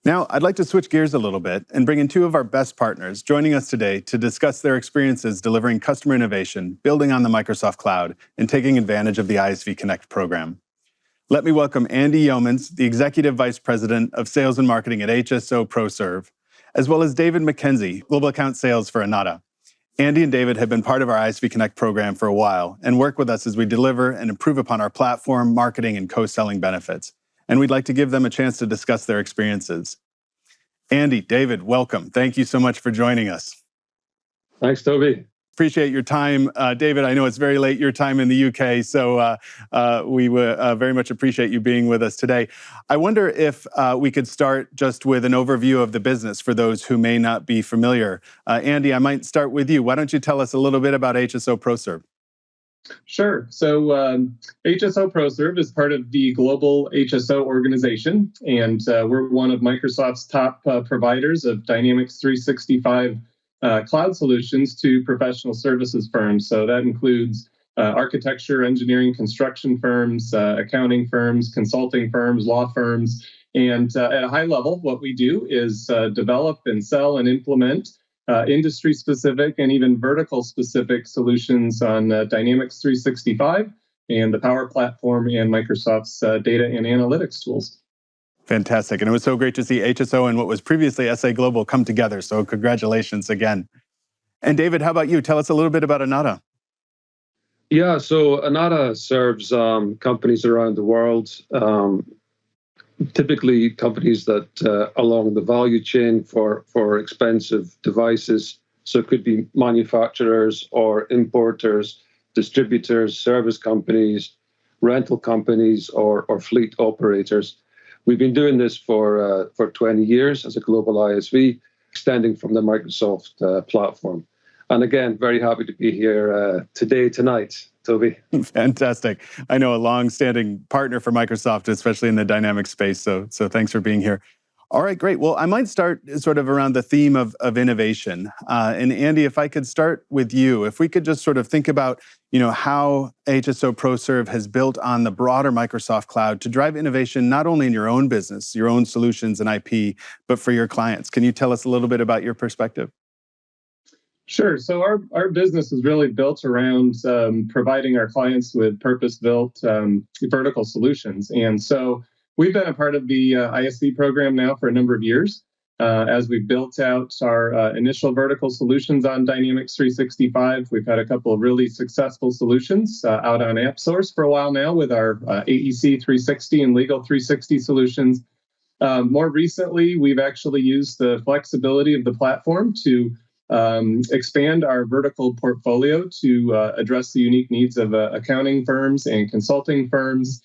Now, I'd like to switch gears a little bit and bring in two of our best partners joining us today to discuss their experiences delivering customer innovation, building on the Microsoft Cloud, and taking advantage of the ISV Connect program. Let me welcome Andy Yeomans, the Executive Vice President of Sales and Marketing at HSO Serv, as well as David Mackenzie, Global Account Sales for Annata. Andy and David have been part of our ISV Connect program for a while and work with us as we deliver and improve upon our platform, marketing, and co-selling benefits. And we'd like to give them a chance to discuss their experiences. Andy, David, welcome. Thank you so much for joining us. Thanks, Toby. Appreciate your time. David, I know it's very late your time in the UK, so we very much appreciate you being with us today. I wonder if we could start just with an overview of the business for those who may not be familiar. Andy, I might start with you. Why don't you tell us a little bit about HSO Serv? Sure. So HSO Serv is part of the global HSO organization, and we're one of Microsoft's top providers of Dynamics 365 cloud solutions to professional services firms. So that includes architecture, engineering, construction firms, accounting firms, consulting firms, law firms. And at a high level, what we do is develop and sell and implement industry-specific and even vertical-specific solutions on Dynamics 365 and the Power Platform and Microsoft's data and analytics tools. Fantastic. And it was so great to see HSO and what was previously SA Global come together. So congratulations again. And David, how about you? Tell us a little bit about Annata. Yeah, so Annata serves companies around the world, typically companies that along the value chain for expensive devices. So it could be manufacturers or importers, distributors, service companies, rental companies, or fleet operators. We've been doing this for 20 years as a global ISV, extending from the Microsoft platform. And again, very happy to be here tonight, Toby. Fantastic. I know a long-standing partner for Microsoft, especially in the Dynamics space. So thanks for being here. All right, great. Well, I might start sort of around the theme of innovation. And Andy, if I could start with you, if we could just sort of think about, how HSO Serv has built on the broader Microsoft Cloud to drive innovation, not only in your own business, your own solutions and IP, but for your clients. Can you tell us a little bit about your perspective? Sure. So our business is really built around providing our clients with purpose-built vertical solutions. And so we've been a part of the ISV program now for a number of years as we've built out our initial vertical solutions on Dynamics 365. We've had a couple of really successful solutions out on AppSource for a while now with our AEC 360 and Legal 360 solutions. More recently, we've actually used the flexibility of the platform to expand our vertical portfolio to address the unique needs of accounting firms and consulting firms.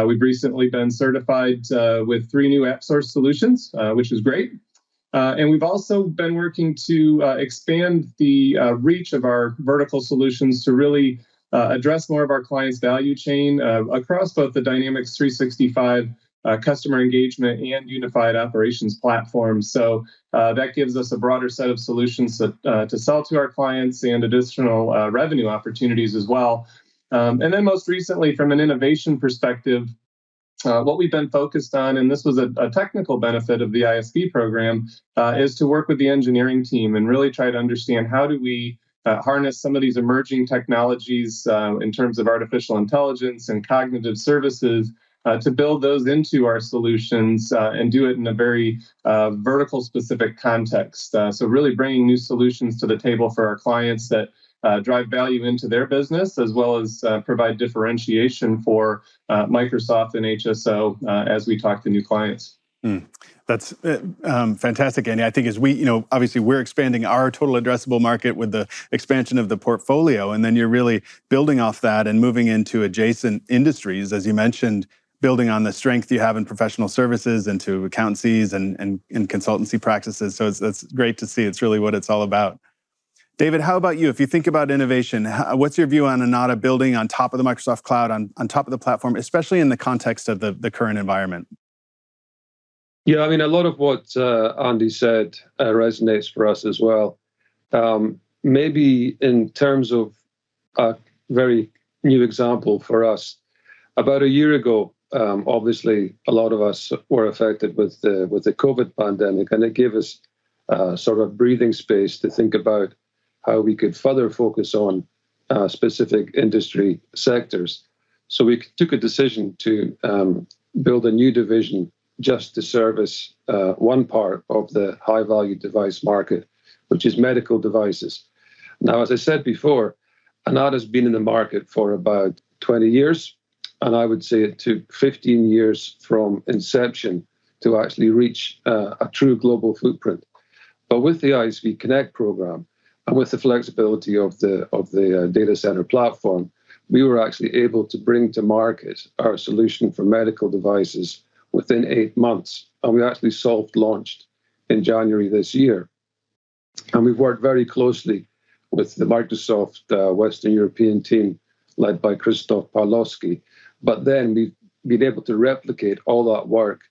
We've recently been certified with 3 new AppSource solutions, which is great. And we've also been working to expand the reach of our vertical solutions to really address more of our clients' value chain across both the Dynamics 365 customer engagement and unified operations platforms. So that gives us a broader set of solutions to sell to our clients and additional revenue opportunities as well. And then most recently, from an innovation perspective, what we've been focused on, and this was a technical benefit of the ISV program, is to work with the engineering team and really try to understand how do we harness some of these emerging technologies in terms of artificial intelligence and cognitive services to build those into our solutions and do it in a very vertical specific context. So really bringing new solutions to the table for our clients that drive value into their business, as well as provide differentiation for Microsoft and HSO as we talk to new clients. That's fantastic, Andy. I think as we, obviously we're expanding our total addressable market with the expansion of the portfolio, and then you're really building off that and moving into adjacent industries, as you mentioned, building on the strength you have in professional services into accountancies and consultancy practices. So that's great to see. It's really what it's all about. David, how about you? If you think about innovation, what's your view on Annata building on top of the Microsoft Cloud, on top of the platform, especially in the context of the current environment? Yeah, I mean, a lot of what Andy said resonates for us as well. maybe in terms of a very new example for us, about a year ago, obviously a lot of us were affected with the COVID pandemic, and it gave us sort of breathing space to think about how we could further focus on specific industry sectors. So we took a decision to build a new division just to service one part of the high-value device market, which is medical devices. Now, as I said before, Annata has been in the market for about 20 years, and I would say it took 15 years from inception to actually reach a true global footprint. But with the ISV Connect program and with the flexibility of the data center platform, we were actually able to bring to market our solution for medical devices within 8 months. And we actually soft launched in January this year. And we've worked very closely with the Microsoft Western European team led by Krzysztof Pawlowski. But then we've been able to replicate all that work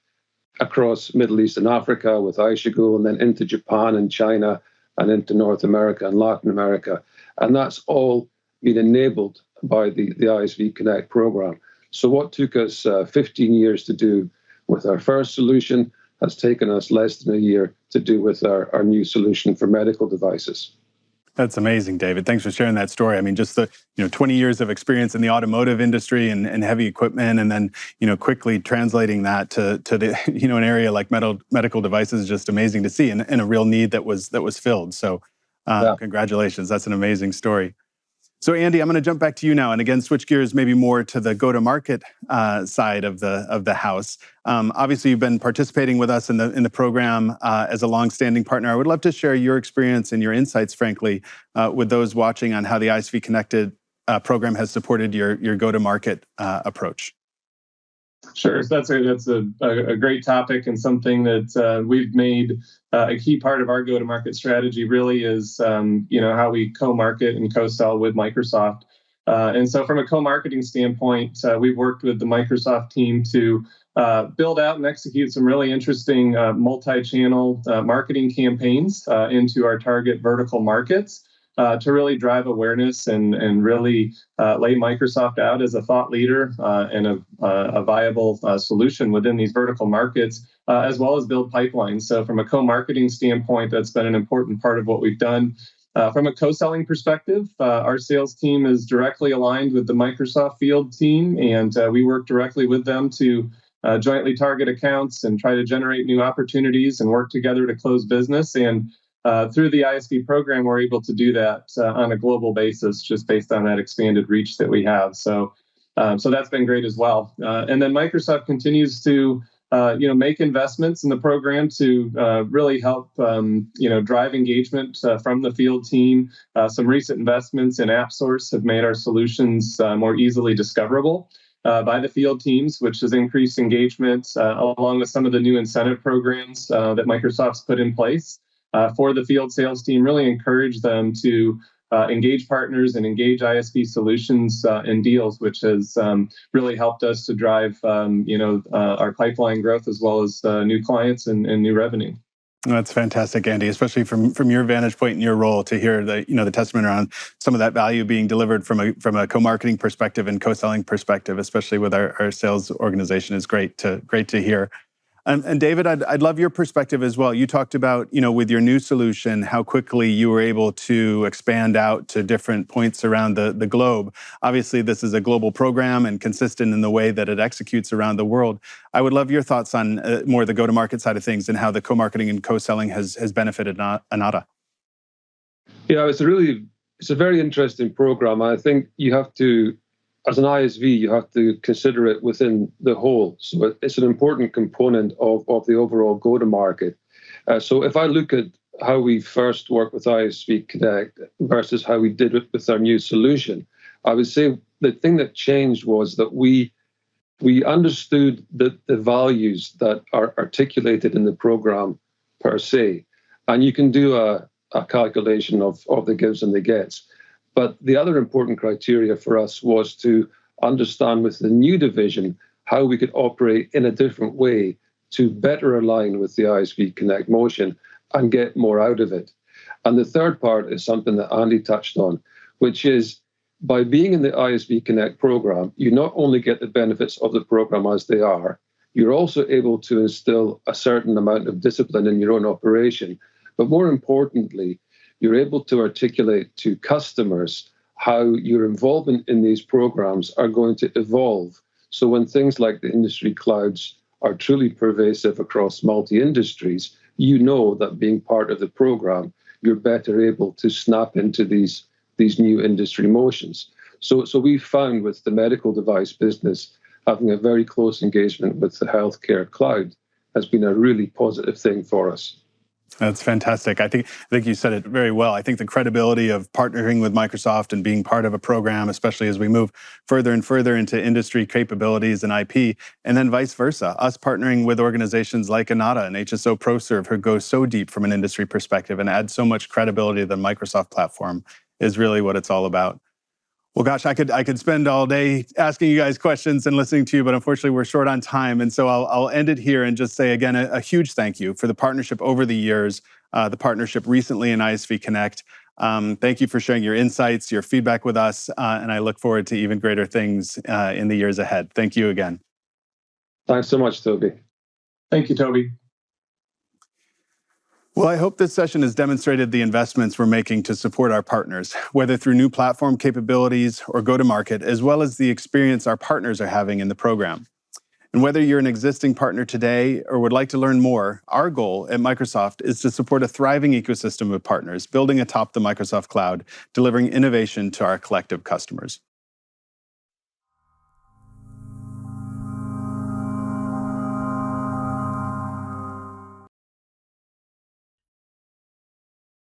across Middle East and Africa with Aishigo, and then into Japan and China and into North America and Latin America. And that's all been enabled by the ISV Connect program. So what took us 15 years to do with our first solution has taken us less than a year to do with our new solution for medical devices. That's amazing, David. Thanks for sharing that story. I mean, just the 20 years of experience in the automotive industry and heavy equipment, and then quickly translating that to the an area like medical devices is just amazing to see, and a real need that was filled. So, Congratulations. That's an amazing story. So, Andy, I'm going to jump back to you now, and again, switch gears maybe more to the go-to-market side of the house. Obviously, you've been participating with us in the program as a long-standing partner. I would love to share your experience and your insights, frankly, with those watching on how the ISV Connected program has supported your go-to-market approach. Sure. So that's a great topic, and something that we've made a key part of our go-to-market strategy. Really is how we co-market and co-sell with Microsoft. And so, from a co-marketing standpoint, we've worked with the Microsoft team to build out and execute some really interesting multi-channel marketing campaigns into our target vertical markets. To really drive awareness and really lay Microsoft out as a thought leader and a viable solution within these vertical markets, as well as build pipelines. So from a co-marketing standpoint, that's been an important part of what we've done. From a co-selling perspective, our sales team is directly aligned with the Microsoft field team, and we work directly with them to jointly target accounts and try to generate new opportunities and work together to close business. And through the ISV program, we're able to do that on a global basis, just based on that expanded reach that we have. So that's been great as well. And then Microsoft continues to make investments in the program to really help drive engagement from the field team. Some recent investments in AppSource have made our solutions more easily discoverable by the field teams, which has increased engagement, along with some of the new incentive programs that Microsoft's put in place. For the field sales team, really encourage them to engage partners and engage ISV solutions in deals, which has really helped us to drive our pipeline growth, as well as new clients and new revenue. That's fantastic, Andy, especially from your vantage point and your role, to hear the testament around some of that value being delivered from a co-marketing perspective and co-selling perspective, especially with our sales organization, is great to hear. And David, I'd love your perspective as well. You talked about, with your new solution, how quickly you were able to expand out to different points around the globe. Obviously, this is a global program and consistent in the way that it executes around the world. I would love your thoughts on more the go-to-market side of things and how the co-marketing and co-selling has benefited Annata. Yeah, it's a very interesting program. I think you have to, as an ISV, you have to consider it within the whole. So it's an important component of the overall go-to-market. So if I look at how we first worked with ISV Connect versus how we did it with our new solution, I would say the thing that changed was that we understood the values that are articulated in the program per se. And you can do a calculation of the gives and the gets. But the other important criteria for us was to understand with the new division how we could operate in a different way to better align with the ISV Connect motion and get more out of it. And the third part is something that Andy touched on, which is by being in the ISV Connect program, you not only get the benefits of the program as they are, you're also able to instill a certain amount of discipline in your own operation. But more importantly, you're able to articulate to customers how your involvement in these programs are going to evolve. So when things like the industry clouds are truly pervasive across multi-industries, you know that being part of the program, you're better able to snap into these new industry motions. So we found with the medical device business, having a very close engagement with the healthcare cloud has been a really positive thing for us. That's fantastic. I think you said it very well. I think the credibility of partnering with Microsoft and being part of a program, especially as we move further and further into industry capabilities and IP, and then vice versa, us partnering with organizations like Annata and HSO ProServ, who go so deep from an industry perspective and add so much credibility to the Microsoft platform, is really what it's all about. Well, gosh, I could spend all day asking you guys questions and listening to you, but unfortunately we're short on time. And so I'll end it here and just say, again, a huge thank you for the partnership over the years, the partnership recently in ISV Connect. Thank you for sharing your insights, your feedback with us, and I look forward to even greater things in the years ahead. Thank you again. Thanks so much, Toby. Thank you, Toby. Well, I hope this session has demonstrated the investments we're making to support our partners, whether through new platform capabilities or go-to-market, as well as the experience our partners are having in the program. And whether you're an existing partner today or would like to learn more, our goal at Microsoft is to support a thriving ecosystem of partners, building atop the Microsoft cloud, delivering innovation to our collective customers.